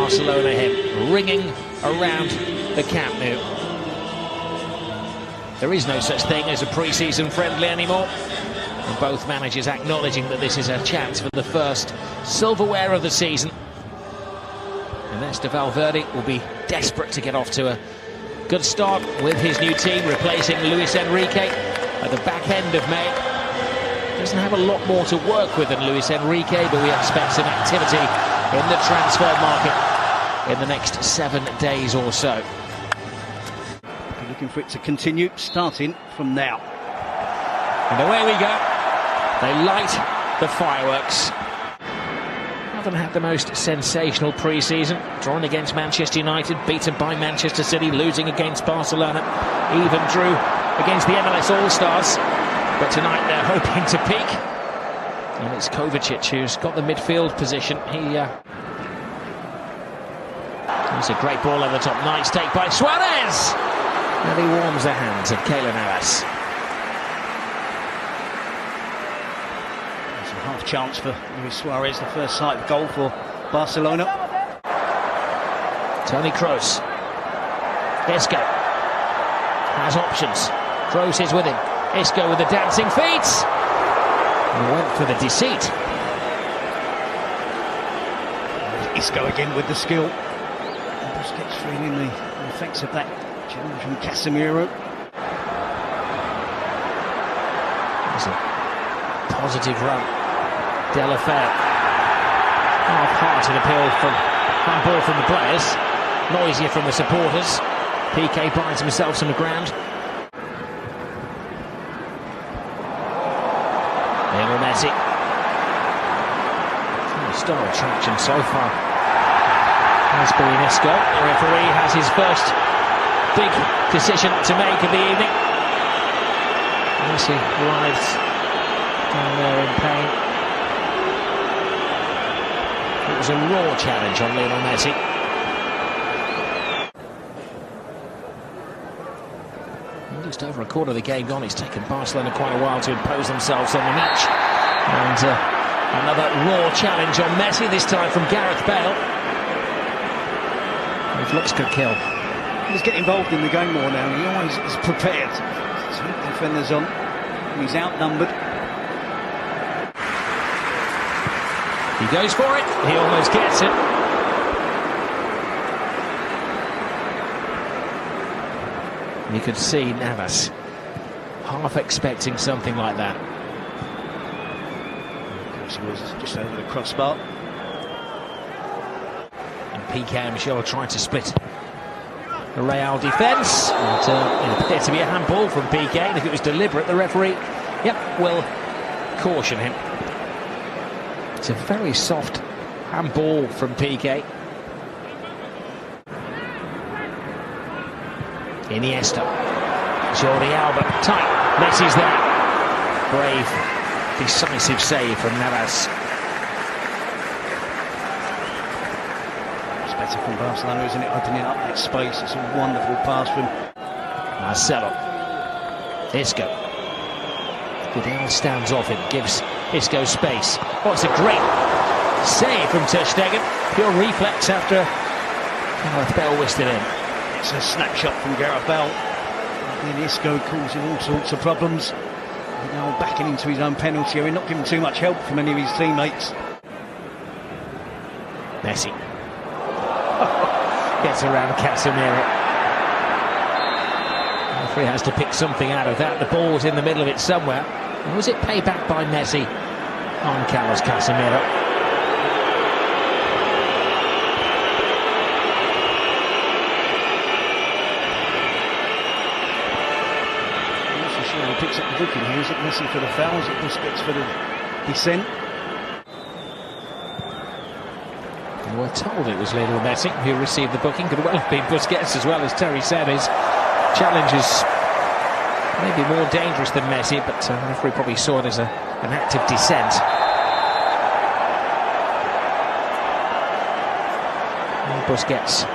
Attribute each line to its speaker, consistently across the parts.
Speaker 1: Barcelona hymn ringing around the Camp Nou. There is no such thing as a pre-season friendly anymore, and both managers acknowledging that this is a chance for the first silverware of the season. Ernesto Valverde will be desperate to get off to a good start with his new team, replacing Luis Enrique at the back end of May. Doesn't have a lot more to work with than Luis Enrique, but we expect some activity in the transfer market in the next 7 days or so.
Speaker 2: Looking for it to continue, starting from now.
Speaker 1: And away we go. They light the fireworks. Haven't had the most sensational pre-season. Drawn against Manchester United, beaten by Manchester City, losing against Barcelona, even drew against the MLS All-Stars. But tonight they're hoping to peak. And it's Kovacic who's got the midfield position. It's a great ball over the top. Nice take by Suarez. And he warms the hands of Keylor Navas.
Speaker 2: There's a half chance for Luis Suarez, the first sight of goal for Barcelona.
Speaker 1: Toni Kroos. Isco has options. Kroos is with him. Isco with the dancing feet. And went for the deceit.
Speaker 2: Isco again with the skill. Busquets feeling the effects of that challenge from Casemiro.
Speaker 1: It's a positive run. Delafeu. Half-hearted appeal from handball from the players. Noisier from the supporters. PK finds himself some ground. Lionel Messi. Star attraction so far has been Isco. The referee has his first big decision to make of the evening. Messi arrives down there in pain. It was a raw challenge on Lionel Messi. Just over a quarter of the game gone. It's taken Barcelona quite a while to impose themselves on the match. And another raw challenge on Messi, this time from Gareth Bale. His looks could kill.
Speaker 2: He's getting involved in the game more now. He always is prepared to keep defenders on. He's outnumbered.
Speaker 1: He goes for it. He almost gets it. You could see Navas half expecting something like that.
Speaker 2: He was just over the crossbar.
Speaker 1: And PK and Michel trying to split the Real defence. It appeared to be a handball from PK, and if it was deliberate, the referee, will caution him. It's a very soft handball from PK. Iniesta, Jordi Alba, tight, Messi's there. Brave, decisive save from Navas.
Speaker 2: It's better from Barcelona, isn't it? Opening up that space. It's a wonderful pass from
Speaker 1: Marcelo. Isco. Vidal stands off him, gives Isco space. Oh, it's a great save from Ter Stegen. Pure reflex after Gareth Bale whisked it in.
Speaker 2: It's a snapshot from Gareth Bale. And Isco causing all sorts of problems. Now backing into his own penalty area, not giving too much help from any of his teammates.
Speaker 1: Messi gets around Casemiro. The referee has to pick something out of that. The ball's in the middle of it somewhere. And was it payback by Messi on Carlos Casemiro?
Speaker 2: He picks up the booking here. Is it Messi for the foul? Is it Busquets for the descent?
Speaker 1: We were told it was Lionel Messi who received the booking. Could well have been Busquets as well, as Terry said. His challenge is maybe more dangerous than Messi, but the referee probably saw it as an active descent. And Busquets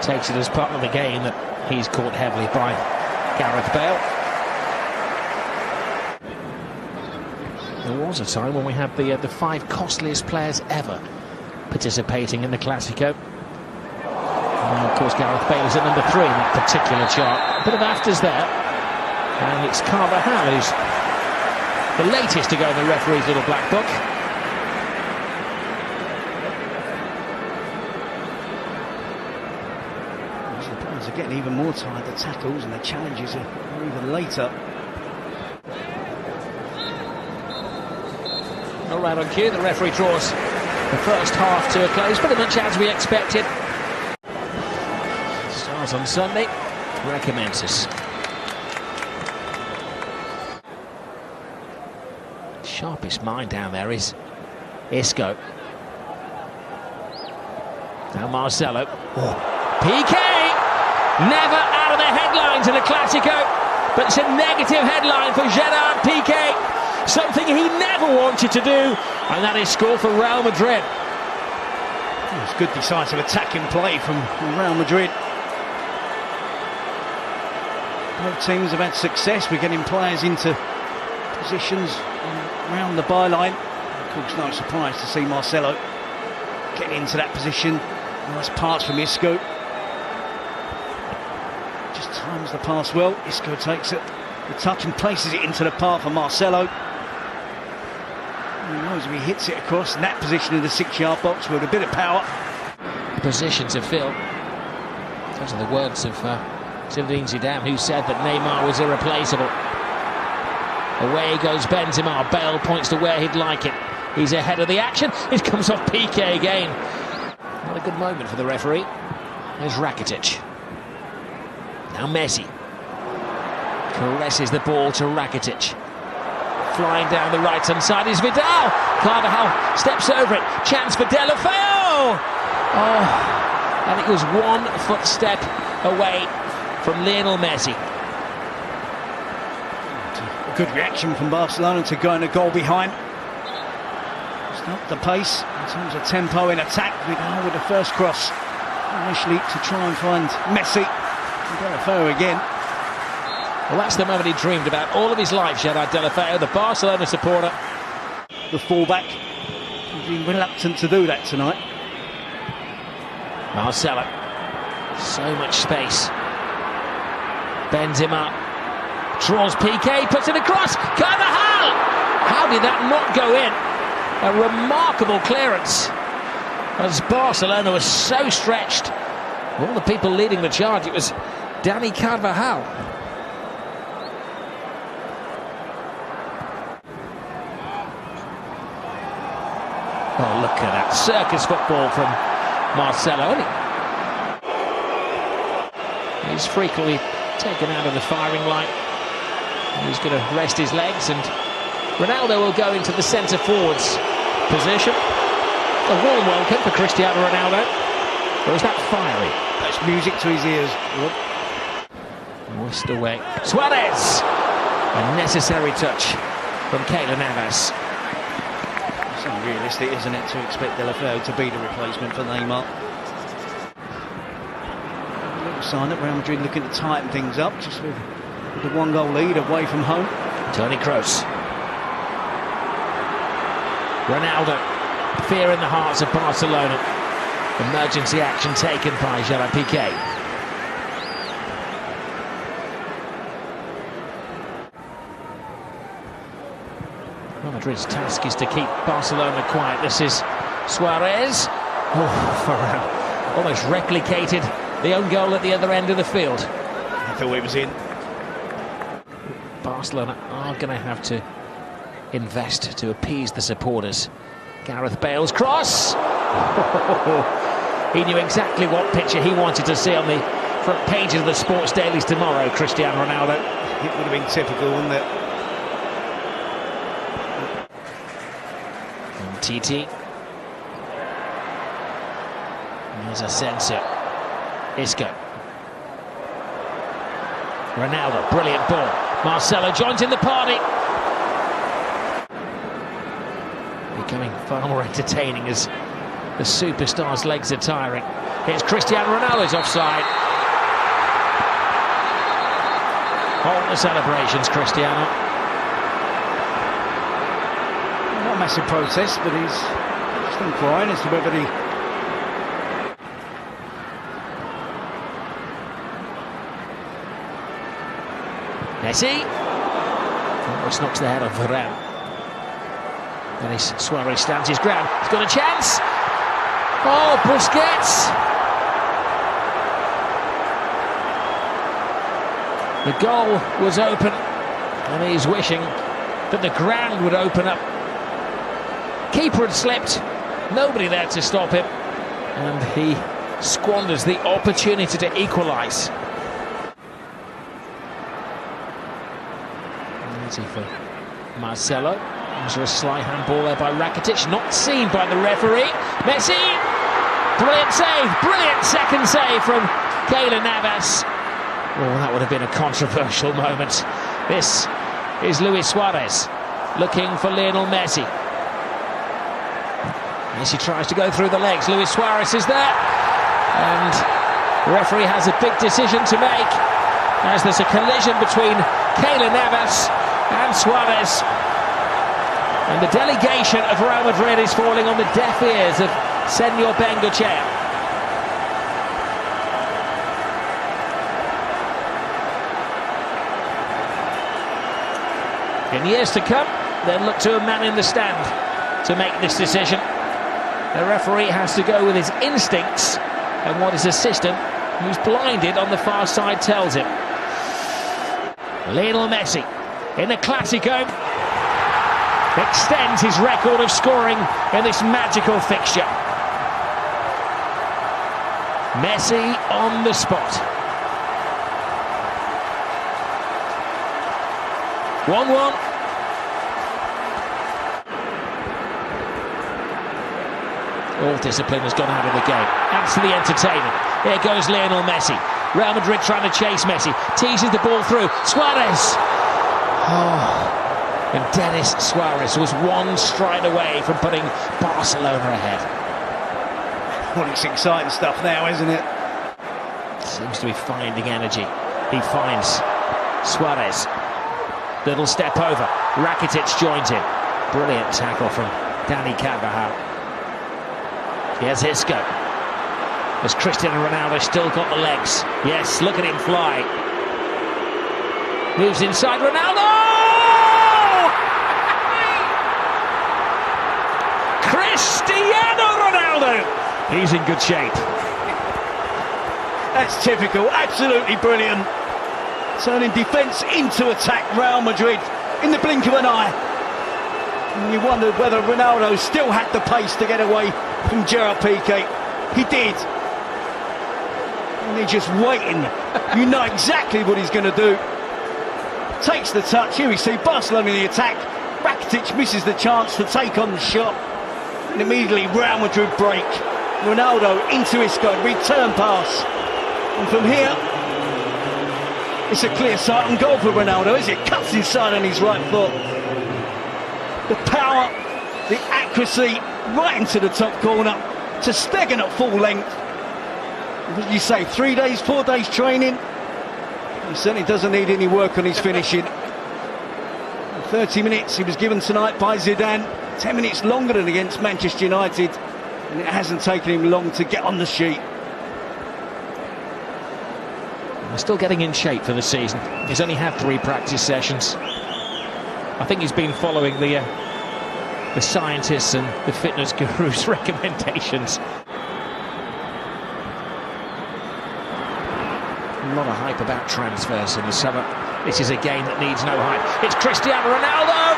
Speaker 1: takes it as part of the game that he's caught heavily by Gareth Bale. There was a time when we had the 5 costliest players ever participating in the Classico. And of course, Gareth Bale is at number 3 in that particular chart. A bit of afters there. And it's Carvajal who's the latest to go in the referee's little black book.
Speaker 2: The players are getting even more tired. The tackles and the challenges are even later.
Speaker 1: All right on cue, the referee draws the first half to a close, pretty much as we expected. Starts on Sunday, recommences. Sharpest mind down there is Isco. Now Marcelo. PK! Never out of the headlines in a Classico, but it's a negative headline for Gerard Piqué. Something he never wanted to do, and that is score for Real Madrid.
Speaker 2: It's good decisive attacking play from Real Madrid. Both teams have had success with getting players into positions around the byline. Of course, no surprise to see Marcelo getting into that position. Nice pass from Isco. Just times the pass well. Isco takes it, the touch, and places it into the path for Marcelo. Who knows if he hits it across in that position in the 6-yard box with a bit of power.
Speaker 1: Position to fill. Those are the words of Zinedine Zidane, who said that Neymar was irreplaceable. Away goes Benzema. Bale points to where he'd like it. He's ahead of the action. It comes off Piqué again. Not a good moment for the referee. There's Rakitic. Now Messi. Caresses the ball to Rakitic. Flying down the right-hand side is Vidal. Carvajal steps over it. Chance for Deulofeu. Oh, and it was 1 footstep away from Lionel Messi.
Speaker 2: A good reaction from Barcelona to going a goal behind. It's not the pace in terms of tempo in attack. Vidal with the first cross initially to try and find Messi. Deulofeu again.
Speaker 1: Well, that's the moment he dreamed about all of his life, Gerard Deulofeu, the Barcelona supporter.
Speaker 2: The fullback, he's been reluctant to do that tonight.
Speaker 1: Marcelo, so much space. Benzema draws Piqué, puts it across. Carvajal! How did that not go in? A remarkable clearance, as Barcelona was so stretched. All the people leading the charge, it was Dani Carvajal. Oh, look at that circus football from Marcelo. He's frequently taken out of the firing line. He's going to rest his legs, and Ronaldo will go into the centre forwards position. A warm welcome for Cristiano Ronaldo. Or is that fiery?
Speaker 2: That's music to his ears.
Speaker 1: Whisked away. Suarez! A necessary touch from Keylor Navas.
Speaker 2: It's unrealistic, isn't it, to expect Deulofeu to be the replacement for Neymar. A little sign that Real Madrid looking to tighten things up, just with the 1-goal lead away from home.
Speaker 1: Toni Kroos. Ronaldo. Fear in the hearts of Barcelona. Emergency action taken by Gerard Piqué. Real Madrid's task is to keep Barcelona quiet. This is Suarez. Oh, almost replicated the own goal at the other end of the field.
Speaker 2: I thought it was in.
Speaker 1: Barcelona are going to have to invest to appease the supporters. Gareth Bale's cross. He knew exactly what picture he wanted to see on the front pages of the sports dailies tomorrow, Cristiano Ronaldo.
Speaker 2: It would have been typical, wouldn't it?
Speaker 1: And TT. There's a sensor. Isco. Ronaldo, brilliant ball. Marcelo joins in the party. Becoming far more entertaining as the superstar's legs are tiring. Here's Cristiano Ronaldo's offside. Hold the celebrations, Cristiano.
Speaker 2: Not a massive protest, but he's just inquiring as to whether the
Speaker 1: Messi. Almost knocks the head off Varane. Denis Suarez stands his ground. He's got a chance. Oh, Busquets. The goal was open, and he's wishing that the ground would open up. Keeper had slipped, nobody there to stop him, and he squanders the opportunity to equalise. Easy for Marcelo. There's a sly handball there by Rakitic, not seen by the referee. Messi, brilliant save, brilliant second save from Keylor Navas. Oh, that would have been a controversial moment. This is Luis Suarez looking for Lionel Messi. Messi tries to go through the legs. Luis Suarez is there, and the referee has a big decision to make as there's a collision between Keylor Navas and Suarez. And the delegation of Real Madrid is falling on the deaf ears of Senor Bengochea. In years to come, they'll look to a man in the stand to make this decision. The referee has to go with his instincts and what his assistant, who's blinded on the far side, tells him. Lionel Messi in the Clásico extends his record of scoring in this magical fixture. Messi on the spot. 1-1. All discipline has gone out of the game. Adds to the entertainment. Here goes Lionel Messi. Real Madrid trying to chase Messi. Teases the ball through. Suarez. Oh. And Denis Suarez was one stride away from putting Barcelona ahead.
Speaker 2: Well, it's exciting stuff now, isn't it?
Speaker 1: Seems to be finding energy. He finds Suarez. Little step over. Rakitic joins in. Brilliant tackle from Dani Carvajal. Here's Isco. Has Cristiano Ronaldo still got the legs? Yes, look at him fly. Moves inside Ronaldo! Cristiano Ronaldo! He's in good shape.
Speaker 2: That's typical, absolutely brilliant. Turning defence into attack, Real Madrid, in the blink of an eye. And you wondered whether Ronaldo still had the pace to get away from Gerard Piqué. He did. And he's just waiting. You know exactly what he's going to do. Takes the touch. Here we see Barcelona in the attack. Rakitic misses the chance to take on the shot. And immediately Real Madrid break. Ronaldo into Isco, return pass. And from here, it's a clear sight and goal for Ronaldo, is it? Cuts inside on his right foot. The power, the accuracy, right into the top corner. To Stegen at full length. What did you say, 3 days, 4 days training? He certainly doesn't need any work on his finishing. 30 minutes he was given tonight by Zidane. 10 minutes longer than against Manchester United. And it hasn't taken him long to get on the sheet.
Speaker 1: He's still getting in shape for the season. He's only had 3 practice sessions. I think he's been following the scientists and the fitness gurus' recommendations. A lot of hype about transfers in the summer. This is a game that needs no hype. It's Cristiano Ronaldo.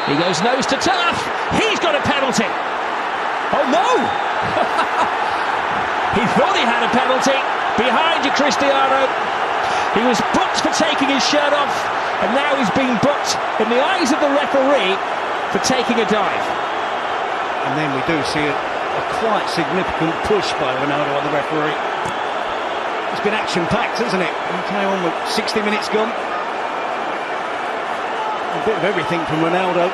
Speaker 1: He goes nose to turf. He's got a penalty. Oh no! He thought he had a penalty. Behind you, Cristiano. He was booked for taking his shirt off, and now he's being booked in the eyes of the referee for taking a dive.
Speaker 2: And then we do see a quite significant push by Ronaldo on the referee. It's been action-packed, hasn't it? He came on with 60 minutes gone. A bit of everything from Ronaldo.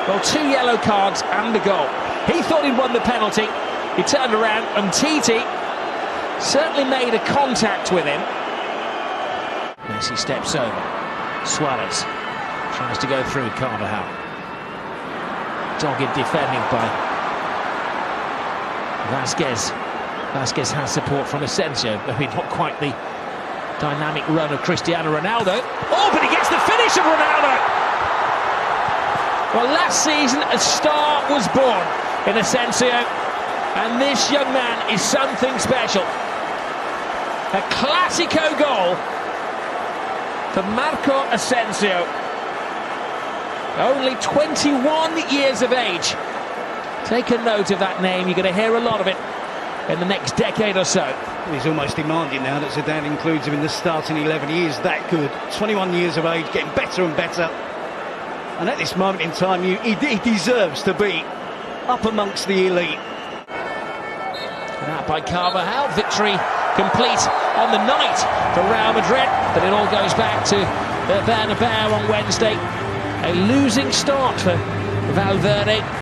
Speaker 1: Well, 2 yellow cards and a goal. He thought he'd won the penalty. He turned around and Titi certainly made a contact with him. Messi steps over. Suarez tries to go through Carvajal. Dogged defending by Vasquez. Vasquez has support from Asensio, maybe not quite the dynamic run of Cristiano Ronaldo. Oh, but he gets the finish of Ronaldo! Well, last season a star was born in Asensio, and this young man is something special. A Classico goal for Marco Asensio. Only 21 years of age. Take a note of that name, you're going to hear a lot of it in the next decade or so.
Speaker 2: He's almost demanding now that Zidane includes him in the starting 11. He is that good. 21 years of age, getting better and better. And at this moment in time, he deserves to be up amongst the elite.
Speaker 1: And that by Carvajal, victory complete on the night for Real Madrid. But it all goes back to the Bernabeu on Wednesday. A losing start for Valverde.